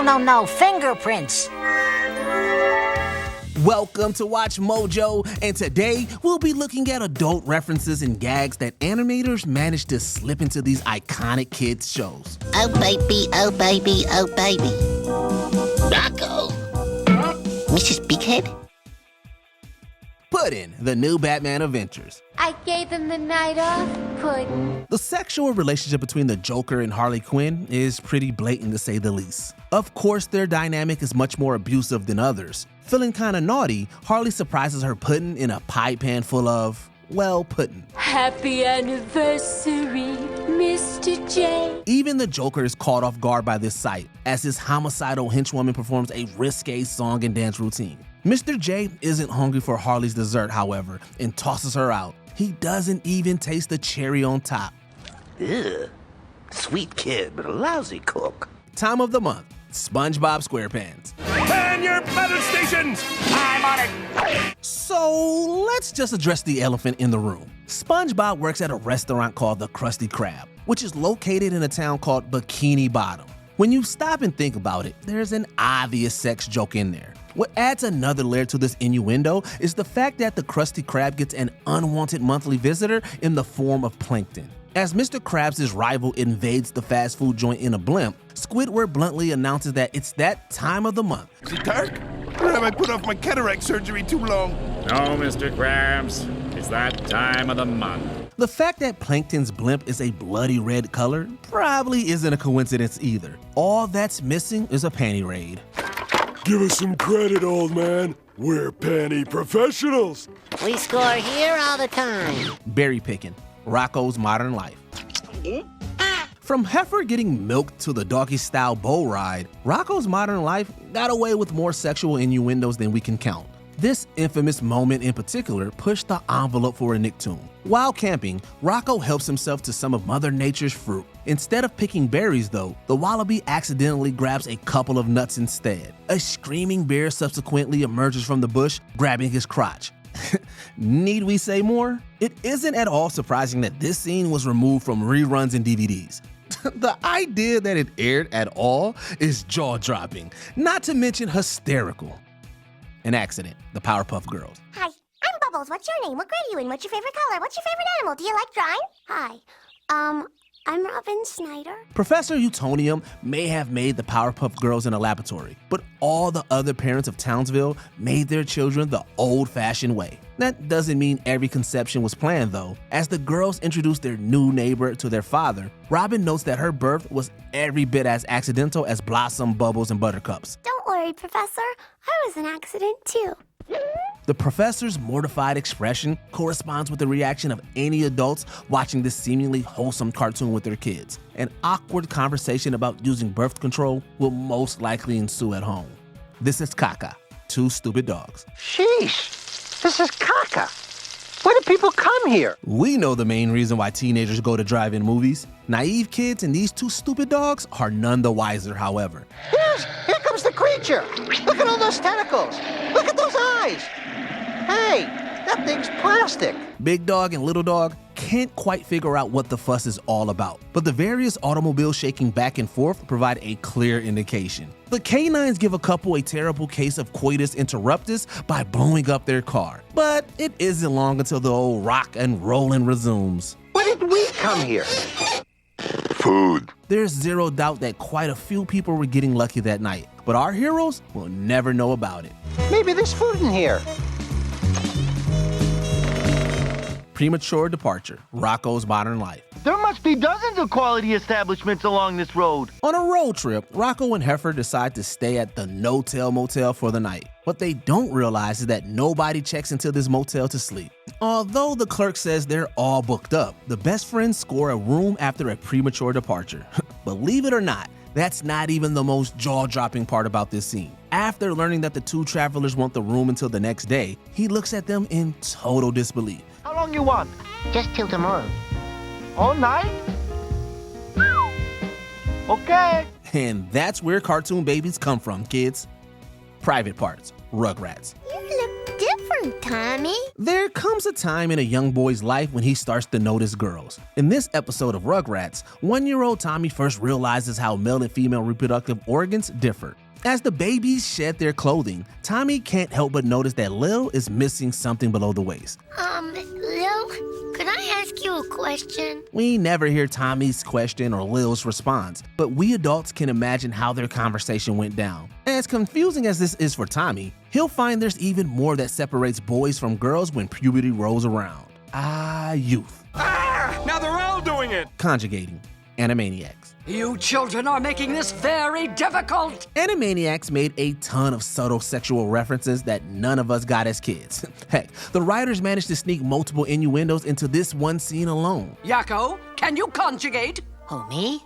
No, fingerprints. Welcome to Watch Mojo, and today we'll be looking at adult references and gags that animators managed to slip into these iconic kids shows. Oh baby, oh baby, oh baby. Rocko. Mrs. Bighead? Puddin', the new Batman Adventures. I gave them the night off, Puddin'. The sexual relationship between the Joker and Harley Quinn is pretty blatant to say the least. Of course, their dynamic is much more abusive than others. Feeling kinda naughty, Harley surprises her Puddin' in a pie pan full of, well, pudding. Happy anniversary, Mr. J. Even the Joker is caught off guard by this sight, as his homicidal henchwoman performs a risque song and dance routine. Mr. J isn't hungry for Harley's dessert, however, and tosses her out. He doesn't even taste the cherry on top. Ugh. Sweet kid, but a lousy cook. Time of the month, SpongeBob SquarePants. Man your battle stations! I'm on it! So let's just address the elephant in the room. SpongeBob works at a restaurant called the Krusty Krab, which is located in a town called Bikini Bottom. When you stop and think about it, there's an obvious sex joke in there. What adds another layer to this innuendo is the fact that the Krusty Krab gets an unwanted monthly visitor in the form of Plankton. As Mr. Krabs' rival invades the fast food joint in a blimp, Squidward bluntly announces that it's that time of the month. Is it dark? Or have I put off my cataract surgery too long? No, Mr. Krabs. It's that time of the month. The fact that Plankton's blimp is a bloody red color probably isn't a coincidence either. All that's missing is a panty raid. Give us some credit, old man. We're panty professionals. We score here all the time. Berry picking, Rocco's modern life. From heifer getting milked to the doggy-style bow ride, Rocco's modern life got away with more sexual innuendos than we can count. This infamous moment in particular pushed the envelope for a Nicktoon. While camping, Rocko helps himself to some of Mother Nature's fruit. Instead of picking berries though, the wallaby accidentally grabs a couple of nuts instead. A screaming bear subsequently emerges from the bush, grabbing his crotch. Need we say more? It isn't at all surprising that this scene was removed from reruns and DVDs. The idea that it aired at all is jaw-dropping, not to mention hysterical. An accident, the Powerpuff Girls. Hi, I'm Bubbles. What's your name? What grade are you in? What's your favorite color? What's your favorite animal? Do you like drawing? Hi, I'm Robin Snyder. Professor Utonium may have made the Powerpuff Girls in a laboratory, but all the other parents of Townsville made their children the old-fashioned way. That doesn't mean every conception was planned though. As the girls introduce their new neighbor to their father, Robin notes that her birth was every bit as accidental as Blossom, Bubbles, and Buttercups. Don't worry, Professor. I was an accident too. The professor's mortified expression corresponds with the reaction of any adults watching this seemingly wholesome cartoon with their kids. An awkward conversation about using birth control will most likely ensue at home. This is Kaka, two stupid dogs. Sheesh, this is caca. Why do people come here? We know the main reason why teenagers go to drive-in movies. Naive kids and these two stupid dogs are none the wiser, however. Yes, here comes the creature. Look at all those tentacles. Look at those eyes. Hey, that thing's plastic. Big Dog and Little Dog can't quite figure out what the fuss is all about, but the various automobiles shaking back and forth provide a clear indication. The canines give a couple a terrible case of coitus interruptus by blowing up their car, but it isn't long until the old rock and rollin' resumes. Why did we come here? Food. There's zero doubt that quite a few people were getting lucky that night, but our heroes will never know about it. Maybe there's food in here. Premature departure, Rocco's modern life. There must be dozens of quality establishments along this road. On a road trip, Rocko and Heifer decide to stay at the No-Tell Motel for the night. What they don't realize is that nobody checks into this motel to sleep. Although the clerk says they're all booked up, the best friends score a room after a premature departure. Believe it or not, that's not even the most jaw-dropping part about this scene. After learning that the two travelers want the room until the next day, he looks at them in total disbelief. How long you want? Just till tomorrow. All night? Okay. And that's where cartoon babies come from, kids. Private parts, Rugrats. You look different, on, Tommy. There comes a time in a young boy's life when he starts to notice girls. In this episode of Rugrats, 1-year-old Tommy first realizes how male and female reproductive organs differ. As the babies shed their clothing, Tommy can't help but notice that Lil is missing something below the waist. Lil, could I ask you a question? We never hear Tommy's question or Lil's response, but we adults can imagine how their conversation went down. As confusing as this is for Tommy, he'll find there's even more that separates boys from girls when puberty rolls around. Youth. Now they're all doing it! Conjugating. Animaniacs. You children are making this very difficult! Animaniacs made a ton of subtle sexual references that none of us got as kids. Heck, the writers managed to sneak multiple innuendos into this one scene alone. Yakko, can you conjugate? Who, me?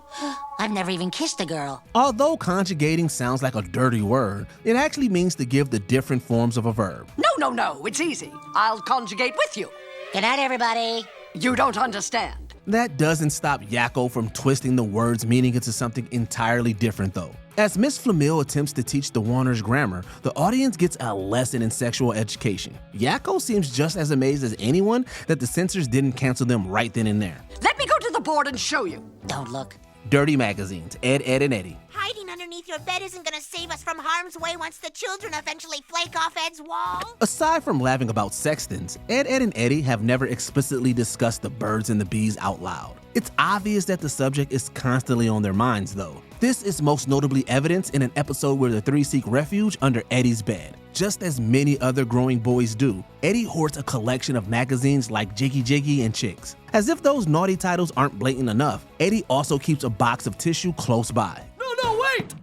I've never even kissed a girl. Although conjugating sounds like a dirty word, it actually means to give the different forms of a verb. No, it's easy. I'll conjugate with you. Good night, everybody. You don't understand. That doesn't stop Yakko from twisting the word's meaning into something entirely different, though. As Miss Flamille attempts to teach the Warners grammar, the audience gets a lesson in sexual education. Yakko seems just as amazed as anyone that the censors didn't cancel them right then and there. Let me go to the board and show you. Don't look. Dirty magazines, Ed, and Eddy. Hiding underneath your bed isn't gonna save us from harm's way once the children eventually flake off Ed's wall. Aside from laughing about sextons, Ed, and Eddy have never explicitly discussed the birds and the bees out loud. It's obvious that the subject is constantly on their minds, though. This is most notably evidenced in an episode where the three seek refuge under Eddy's bed. Just as many other growing boys do, Eddy hoards a collection of magazines like Jiggy Jiggy and Chicks. As if those naughty titles aren't blatant enough, Eddy also keeps a box of tissue close by. No, wait!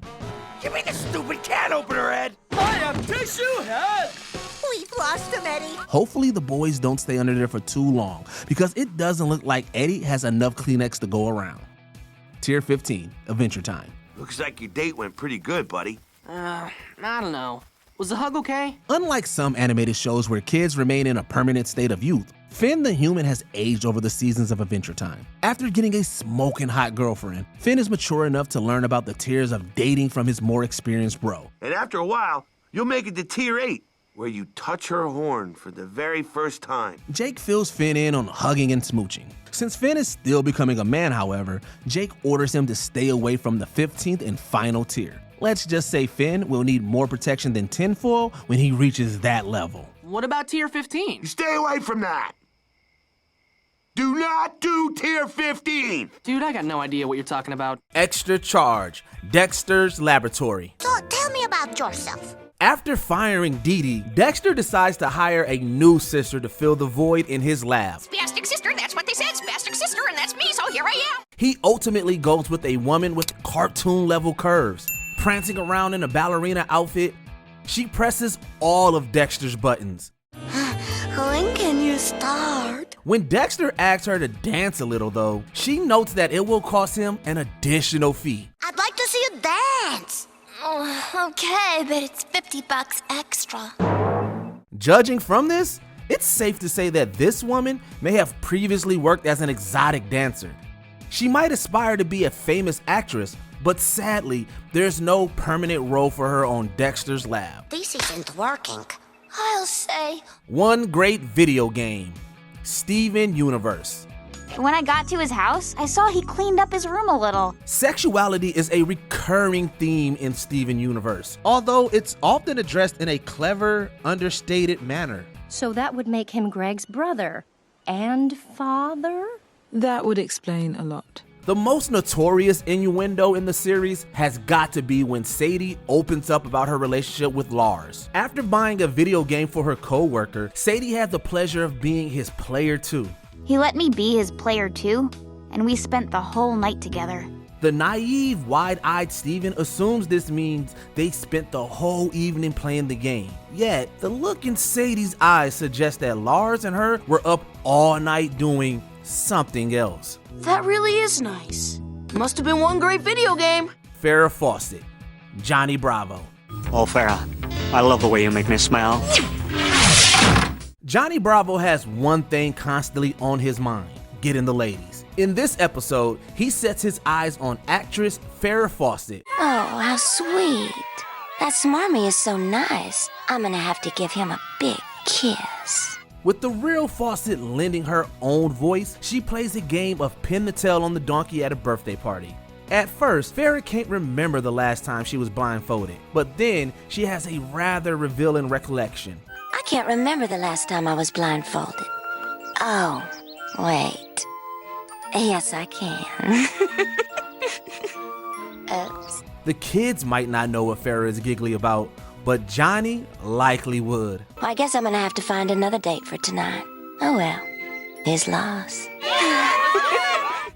Give me the stupid can opener, Ed! I have tissue head! We've lost him, Eddy. Hopefully the boys don't stay under there for too long, because it doesn't look like Eddy has enough Kleenex to go around. Tier 15, Adventure Time. Looks like your date went pretty good, buddy. I don't know. Was the hug okay? Unlike some animated shows where kids remain in a permanent state of youth, Finn the human has aged over the seasons of Adventure Time. After getting a smoking hot girlfriend, Finn is mature enough to learn about the tiers of dating from his more experienced bro. And after a while, you'll make it to Tier 8, where you touch her horn for the very first time. Jake fills Finn in on hugging and smooching. Since Finn is still becoming a man, however, Jake orders him to stay away from the 15th and final tier. Let's just say Finn will need more protection than tinfoil when he reaches that level. What about Tier 15? You stay away from that. Do not do Tier 15! Dude, I got no idea what you're talking about. Extra charge, Dexter's laboratory. So tell me about yourself. After firing Dee Dee, Dexter decides to hire a new sister to fill the void in his lab. Spastic sister, that's what they said. Spastic sister, and that's me, so here I am. He ultimately goes with a woman with cartoon-level curves. Prancing around in a ballerina outfit, she presses all of Dexter's buttons. When can you start? When Dexter asks her to dance a little, though, she notes that it will cost him an additional fee. I'd like to see you dance. Oh, okay, but it's $50 extra. Judging from this, it's safe to say that this woman may have previously worked as an exotic dancer. She might aspire to be a famous actress, but sadly, there's no permanent role for her on Dexter's lab. This isn't working. I'll say. One great video game, Steven Universe. When I got to his house, I saw he cleaned up his room a little. Sexuality is a recurring theme in Steven Universe, although it's often addressed in a clever, understated manner. So that would make him Greg's brother and father? That would explain a lot. The most notorious innuendo in the series has got to be when Sadie opens up about her relationship with Lars. After buying a video game for her co-worker, Sadie had the pleasure of being his player too. He let me be his player too, and we spent the whole night together. The naive, wide-eyed Steven assumes this means they spent the whole evening playing the game. Yet, the look in Sadie's eyes suggests that Lars and her were up all night doing something else. That really is nice. Must have been one great video game. Farrah Fawcett, Johnny Bravo. Oh, Farrah, I love the way you make me smile. Johnny Bravo has one thing constantly on his mind: getting the ladies. In this episode, he sets his eyes on actress Farrah Fawcett. Oh, how sweet. That smarmy is so nice. I'm gonna have to give him a big kiss. With the real Fawcett lending her own voice, she plays a game of pin the tail on the donkey at a birthday party. At first, Farrah can't remember the last time she was blindfolded, but then she has a rather revealing recollection. I can't remember the last time I was blindfolded. Oh, wait. Yes, I can. Oops. The kids might not know what Farrah is giggly about, but Johnny likely would. Well, I guess I'm gonna have to find another date for tonight. Oh well, his loss.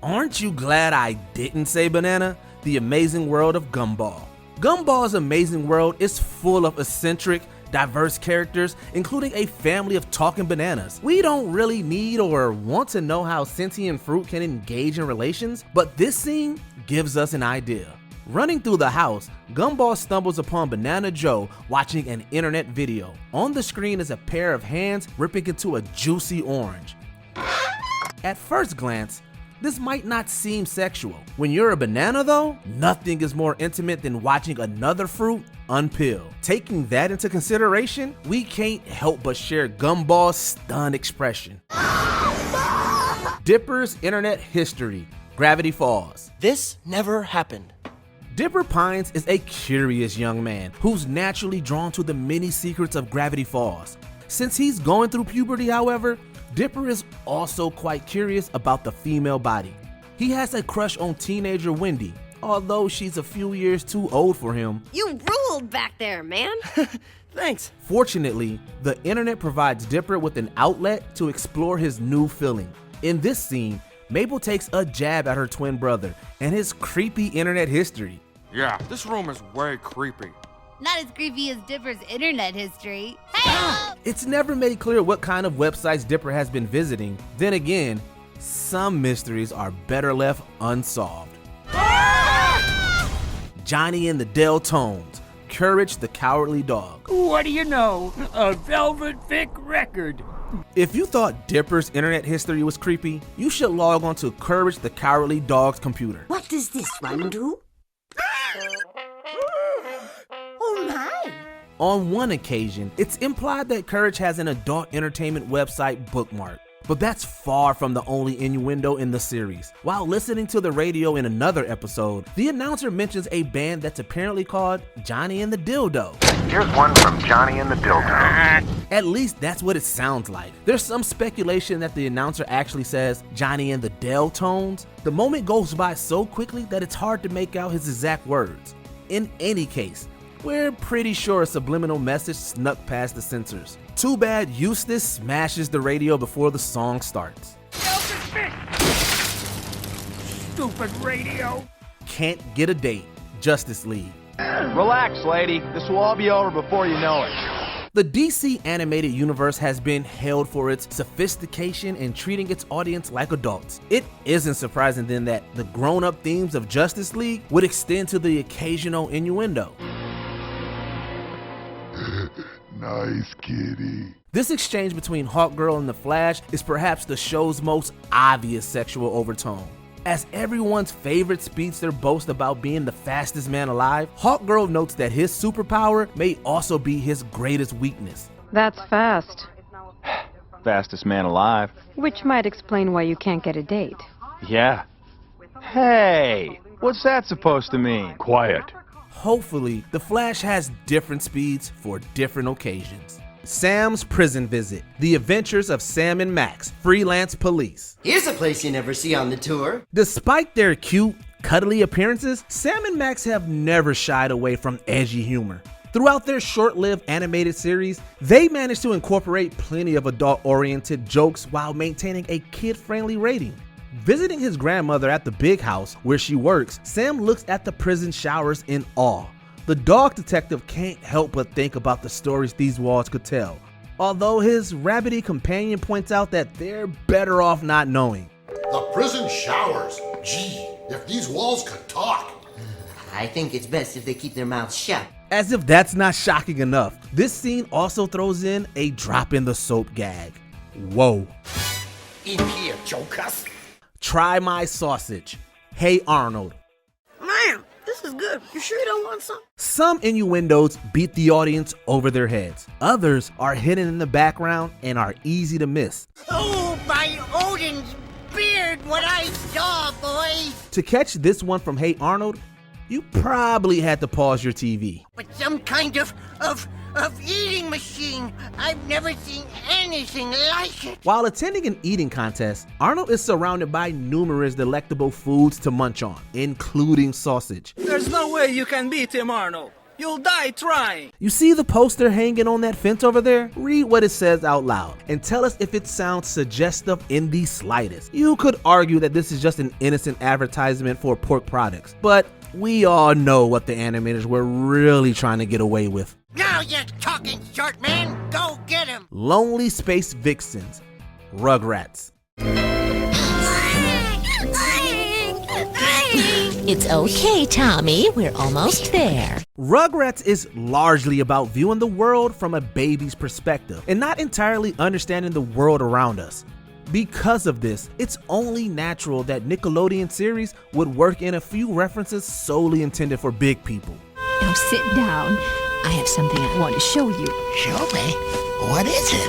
Aren't you glad I didn't say banana? The Amazing World of Gumball. Gumball's Amazing World is full of eccentric, diverse characters, including a family of talking bananas. We don't really need or want to know how sentient fruit can engage in relations, but this scene gives us an idea. Running through the house, Gumball stumbles upon Banana Joe watching an internet video. On the screen is a pair of hands ripping into a juicy orange. At first glance, this might not seem sexual. When you're a banana though, nothing is more intimate than watching another fruit unpeel. Taking that into consideration, we can't help but share Gumball's stunned expression. Dipper's internet history, Gravity Falls. This never happened. Dipper Pines is a curious young man who's naturally drawn to the many secrets of Gravity Falls. Since he's going through puberty, however, Dipper is also quite curious about the female body. He has a crush on teenager Wendy, although she's a few years too old for him. You ruled back there, man. Thanks. Fortunately, the internet provides Dipper with an outlet to explore his new feeling. In this scene, Mabel takes a jab at her twin brother and his creepy internet history. Yeah, this room is way creepy. Not as creepy as Dipper's internet history. Hey! It's never made clear what kind of websites Dipper has been visiting. Then again, some mysteries are better left unsolved. Johnny and the Deltones, Courage the Cowardly Dog. What do you know? A velvet thick record. If you thought Dipper's internet history was creepy, you should log on to Courage the Cowardly Dog's computer. What does this one do? Oh my! On one occasion, it's implied that Courage has an adult entertainment website bookmarked. But that's far from the only innuendo in the series. While listening to the radio in another episode, the announcer mentions a band that's apparently called Johnny and the Dildo. Here's one from Johnny and the Dildo. At least that's what it sounds like. There's some speculation that the announcer actually says Johnny and the Deltones. The moment goes by so quickly that it's hard to make out his exact words. In any case, we're pretty sure a subliminal message snuck past the censors. Too bad Eustace smashes the radio before the song starts. Stupid radio. Can't get a date. Justice League. Relax, lady. This will all be over before you know it. The DC animated universe has been hailed for its sophistication in treating its audience like adults. It isn't surprising then that the grown-up themes of Justice League would extend to the occasional innuendo. Nice kitty. This exchange between Hawkgirl and the Flash is perhaps the show's most obvious sexual overtone. As everyone's favorite speedster boasts about being the fastest man alive, Hawkgirl notes that his superpower may also be his greatest weakness. That's fast. Fastest man alive. Which might explain why you can't get a date. Yeah. Hey, what's that supposed to mean? Quiet. Hopefully, the Flash has different speeds for different occasions. Sam's Prison Visit, The Adventures of Sam and Max, Freelance Police. Here's a place you never see on the tour. Despite their cute, cuddly appearances, Sam and Max have never shied away from edgy humor. Throughout their short-lived animated series, they managed to incorporate plenty of adult-oriented jokes while maintaining a kid-friendly rating. Visiting his grandmother at the big house where she works, Sam looks at the prison showers in awe. The dog detective can't help but think about the stories these walls could tell, although his rabbity companion points out that they're better off not knowing. The prison showers. Gee, if these walls could talk. I think it's best if they keep their mouths shut. As if that's not shocking enough, this scene also throws in a drop in the soap gag. Whoa. In here, jokers. Try my sausage. Hey Arnold. Man, this is is good. You sure you don't want some? Some innuendos beat the audience over their heads. Others are hidden in the background and are easy to miss. Oh, by Odin's beard, what I saw, boy! To catch this one from Hey Arnold, you probably had to pause your TV. But some kind of eating machine. I've never seen anything like it. While attending an eating contest, Arnold is surrounded by numerous delectable foods to munch on, including sausage. There's no way you can beat him, Arnold. You'll die trying. You see the poster hanging on that fence over there? Read what it says out loud and tell us if it sounds suggestive in the slightest. You could argue that this is just an innocent advertisement for pork products, but we all know what the animators were really trying to get away with. Now you're talking, short man. Go get him. Lonely Space Vixens, Rugrats. It's okay, Tommy. We're almost there. Rugrats is largely about viewing the world from a baby's perspective and not entirely understanding the world around us. Because of this, it's only natural that Nickelodeon series would work in a few references solely intended for big people. Now sit down. I have something I want to show you. Show me? What is it?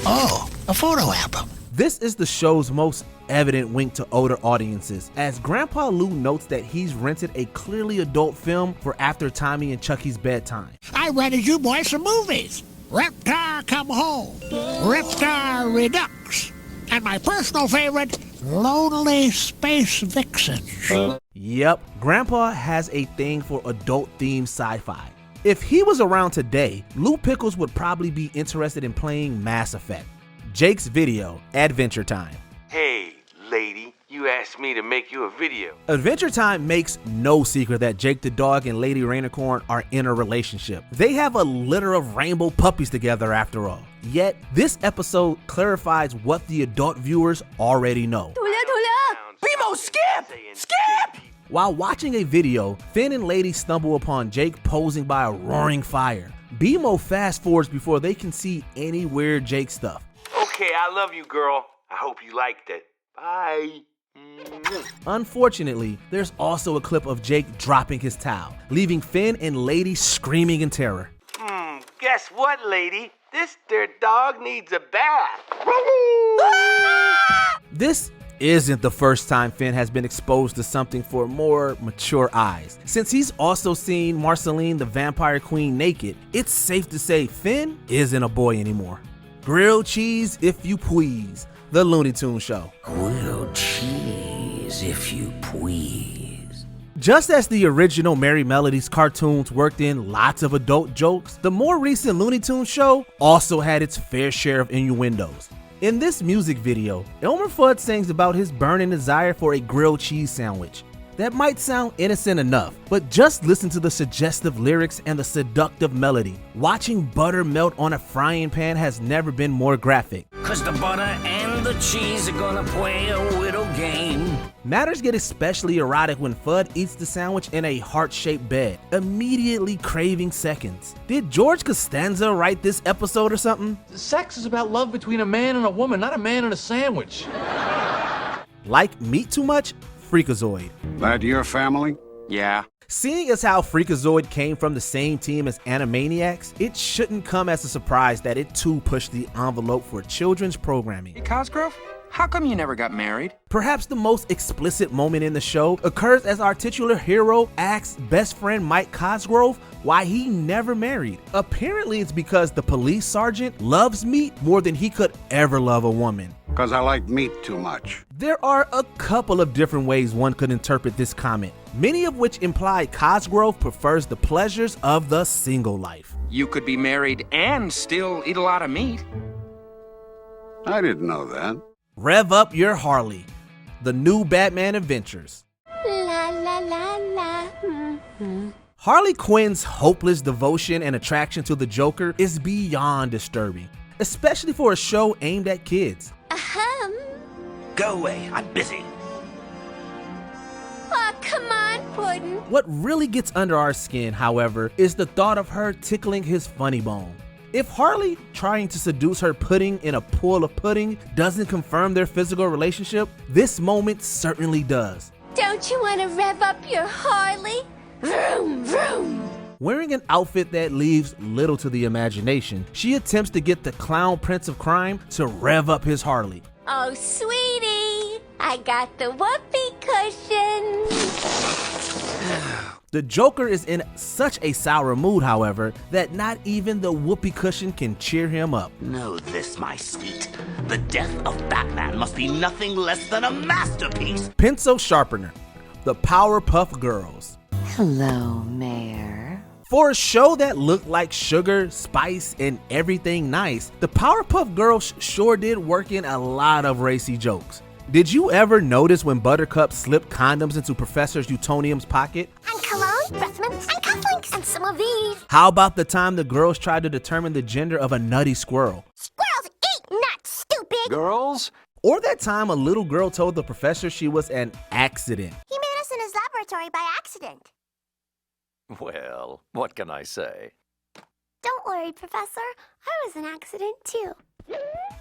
Oh, a photo album. This is the show's most evident wink to older audiences, as Grandpa Lou notes that he's rented a clearly adult film for after Tommy and Chucky's bedtime. I rented you boys some movies. Reptar Come Home, Reptar Redux, and my personal favorite, Lonely Space Vixens. Yep, Grandpa has a thing for adult-themed sci-fi. If he was around today, Lou Pickles would probably be interested in playing Mass Effect. Jake's video, Adventure Time. Hey, lady, you asked me to make you a video. Adventure Time makes no secret that Jake the dog and Lady Rainicorn are in a relationship. They have a litter of rainbow puppies together after all. Yet, this episode clarifies what the adult viewers already know. Bimo, skip! Skip! While watching a video, Finn and Lady stumble upon Jake posing by a roaring fire. Bimo fast forwards before they can see any weird Jake stuff. Okay, I love you, girl. I hope you liked it. Bye. Unfortunately, there's also a clip of Jake dropping his towel, leaving Finn and Lady screaming in terror. Guess what, lady? This dirt dog needs a bath. This isn't the first time Finn has been exposed to something for more mature eyes. Since he's also seen Marceline the Vampire Queen naked, it's safe to say Finn isn't a boy anymore. Grilled cheese, if you please. The Looney Tunes show. Grilled cheese, if you please. Just as the original Merry Melodies cartoons worked in lots of adult jokes, the more recent Looney Tunes show also had its fair share of innuendos. In this music video, Elmer Fudd sings about his burning desire for a grilled cheese sandwich. That might sound innocent enough, but just listen to the suggestive lyrics and the seductive melody. Watching butter melt on a frying pan has never been more graphic. 'Cause the butter and the cheese are gonna play a little game. Matters get especially erotic when Fudd eats the sandwich in a heart-shaped bed, immediately craving seconds. Did George Costanza write this episode or something? Sex is about love between a man and a woman, not a man and a sandwich. Like meat too much? Freakazoid. That your family? Yeah. Seeing as how Freakazoid came from the same team as Animaniacs, it shouldn't come as a surprise that it too pushed the envelope for children's programming. Hey, Cosgrove, how come you never got married? Perhaps the most explicit moment in the show occurs as our titular hero asks best friend Mike Cosgrove why he never married. Apparently it's because the police sergeant loves meat more than he could ever love a woman. Because I like meat too much. There are a couple of different ways one could interpret this comment, many of which imply Cosgrove prefers the pleasures of the single life. You could be married and still eat a lot of meat. I didn't know that. Rev up your Harley, the new Batman adventures. La la la la. Harley Quinn's hopeless devotion and attraction to the Joker is beyond disturbing, especially for a show aimed at kids. Go away, I'm busy. Oh, come on, Puddin'. What really gets under our skin, however, is the thought of her tickling his funny bone. If Harley trying to seduce her pudding in a pool of pudding doesn't confirm their physical relationship, this moment certainly does. Don't you want to rev up your Harley? Vroom, vroom. Wearing an outfit that leaves little to the imagination, she attempts to get the clown prince of crime to rev up his Harley. Oh, sweetie, I got the whoopee cushion. The Joker is in such a sour mood, however, that not even the whoopee cushion can cheer him up. Know this, my sweet. The death of Batman must be nothing less than a masterpiece. Pencil Sharpener, the Powerpuff Girls. Hello, Mayor. For a show that looked like sugar, spice, and everything nice, the Powerpuff Girls sure did work in a lot of racy jokes. Did you ever notice when Buttercup slipped condoms into Professor Utonium's pocket? And cologne, breath mints, and cufflinks, and some of these. How about the time the girls tried to determine the gender of a nutty squirrel? Squirrels eat nuts, stupid! Girls? Or that time a little girl told the professor she was an accident. He made us in his laboratory by accident. Well, what can I say? Don't worry, Professor. I was an accident, too.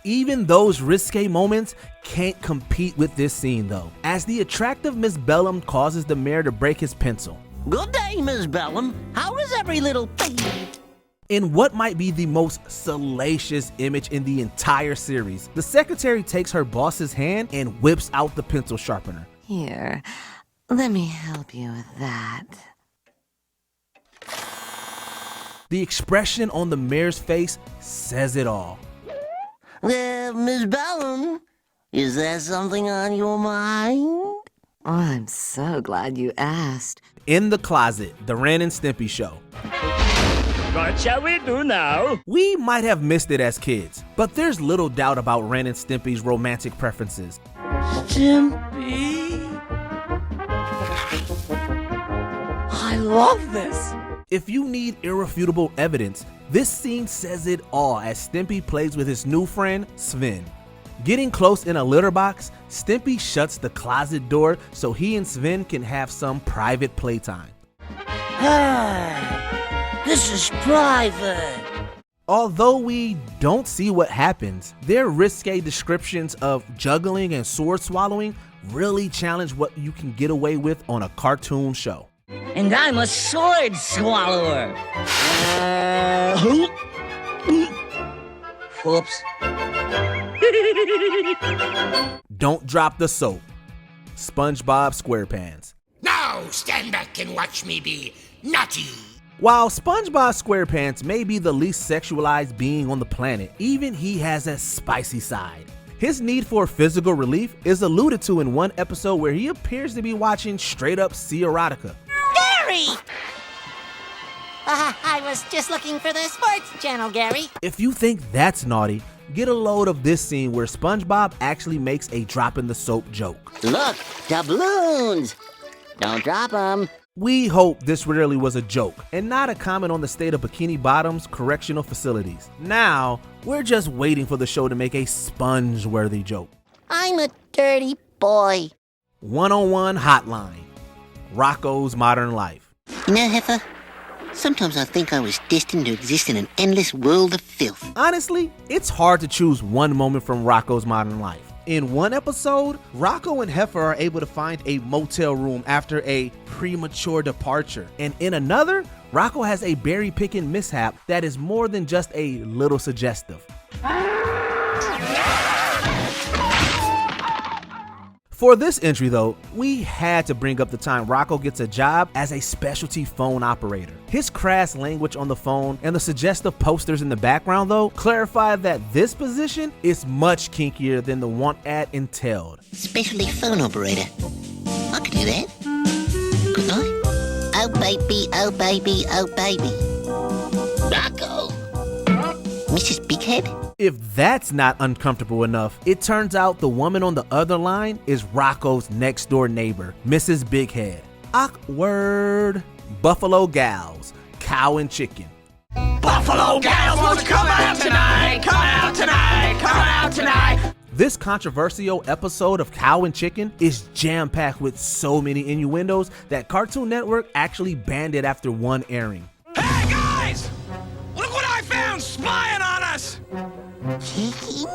Even those risque moments can't compete with this scene, though, as the attractive Miss Bellum causes the mayor to break his pencil. Good day, Miss Bellum. How is every little... In what might be the most salacious image in the entire series, the secretary takes her boss's hand and whips out the pencil sharpener. Here, let me help you with that. The expression on the mayor's face says it all. Miss Bellum, is there something on your mind? Oh, I'm so glad you asked. In the Closet, the Ren and Stimpy show. What shall we do now? We might have missed it as kids, but there's little doubt about Ren and Stimpy's romantic preferences. Stimpy. I love this. If you need irrefutable evidence, this scene says it all as Stimpy plays with his new friend, Sven. Getting close in a litter box, Stimpy shuts the closet door so he and Sven can have some private playtime. This is private. Although we don't see what happens, their risque descriptions of juggling and sword swallowing really challenge what you can get away with on a cartoon show. And I'm a sword swallower. Whoops. Don't drop the soap. SpongeBob SquarePants. Now stand back and watch me be naughty. While SpongeBob SquarePants may be the least sexualized being on the planet, even he has a spicy side. His need for physical relief is alluded to in one episode where he appears to be watching straight up erotica. Gary! I was just looking for the sports channel, Gary. If you think that's naughty, get a load of this scene where SpongeBob actually makes a drop in the soap joke. Look, doubloons. Don't drop them. We hope this really was a joke and not a comment on the state of Bikini Bottom's correctional facilities. Now, we're just waiting for the show to make a sponge-worthy joke. I'm a dirty boy. One-on-one hotline. Rocco's modern life. You know, Heifer, sometimes I think I was destined to exist in an endless world of filth. Honestly, it's hard to choose one moment from Rocco's modern life. In one episode, Rocco and Heifer are able to find a motel room after a premature departure. And in another, Rocco has a berry-picking mishap that is more than just a little suggestive. For this entry though, we had to bring up the time Rocco gets a job as a specialty phone operator. His crass language on the phone and the suggestive posters in the background though clarify that this position is much kinkier than the want ad entailed. Specialty phone operator. I could do that. Couldn't I? Oh baby, oh baby, oh baby. Rocco. Mrs. Bighead? If that's not uncomfortable enough, it turns out the woman on the other line is Rocco's next door neighbor, Mrs. Bighead. Awkward. Buffalo Gals, Cow and Chicken. Buffalo Gals, won't you come out tonight? Come out tonight, come out tonight. This controversial episode of Cow and Chicken is jam-packed with so many innuendos that Cartoon Network actually banned it after one airing. Hey guys! Look what I found spying on us! Chicken?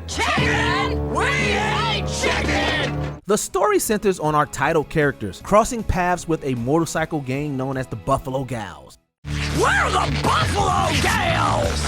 Chicken? We ain't chicken! The story centers on our title characters crossing paths with a motorcycle gang known as the Buffalo Gals. We're the Buffalo Gals!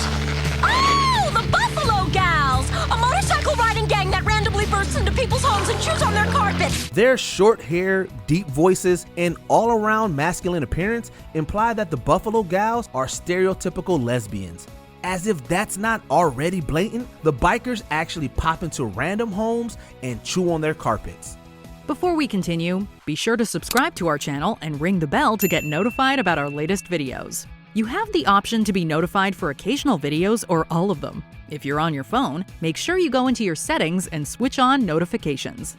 Oh, the Buffalo Gals! A motorcycle riding gang that randomly bursts into people's homes and chews on their carpet. Their short hair, deep voices, and all-around masculine appearance imply that the Buffalo Gals are stereotypical lesbians. As if that's not already blatant, the bikers actually pop into random homes and chew on their carpets. Before we continue, be sure to subscribe to our channel and ring the bell to get notified about our latest videos. You have the option to be notified for occasional videos or all of them. If you're on your phone, make sure you go into your settings and switch on notifications.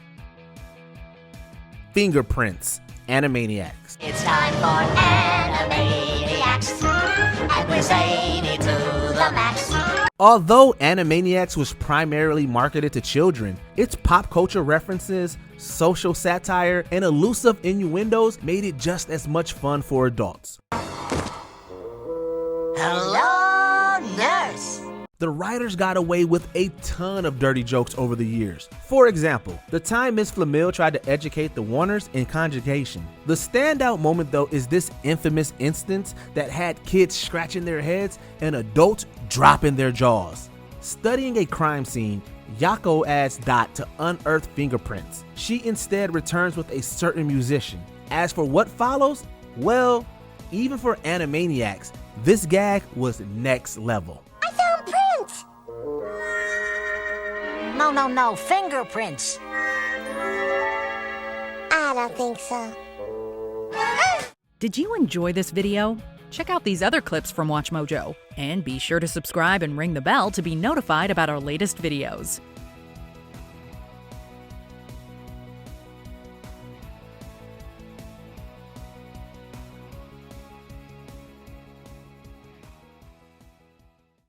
Fingerprints, Animaniacs. It's time for Animaniacs, and we're zany to the max. Although Animaniacs was primarily marketed to children, its pop culture references, social satire, and elusive innuendos made it just as much fun for adults. Hello, nurse. The writers got away with a ton of dirty jokes over the years. For example, the time Miss Flamel tried to educate the Warners in conjugation. The standout moment though is this infamous instance that had kids scratching their heads and adults dropping their jaws. Studying a crime scene, Rocko asks Dot to unearth fingerprints. She instead returns with a certain musician. As for what follows, well, even for Animaniacs, this gag was next level. I found prints. No, fingerprints. I don't think so. Did you enjoy this video? Check out these other clips from WatchMojo, and be sure to subscribe and ring the bell to be notified about our latest videos.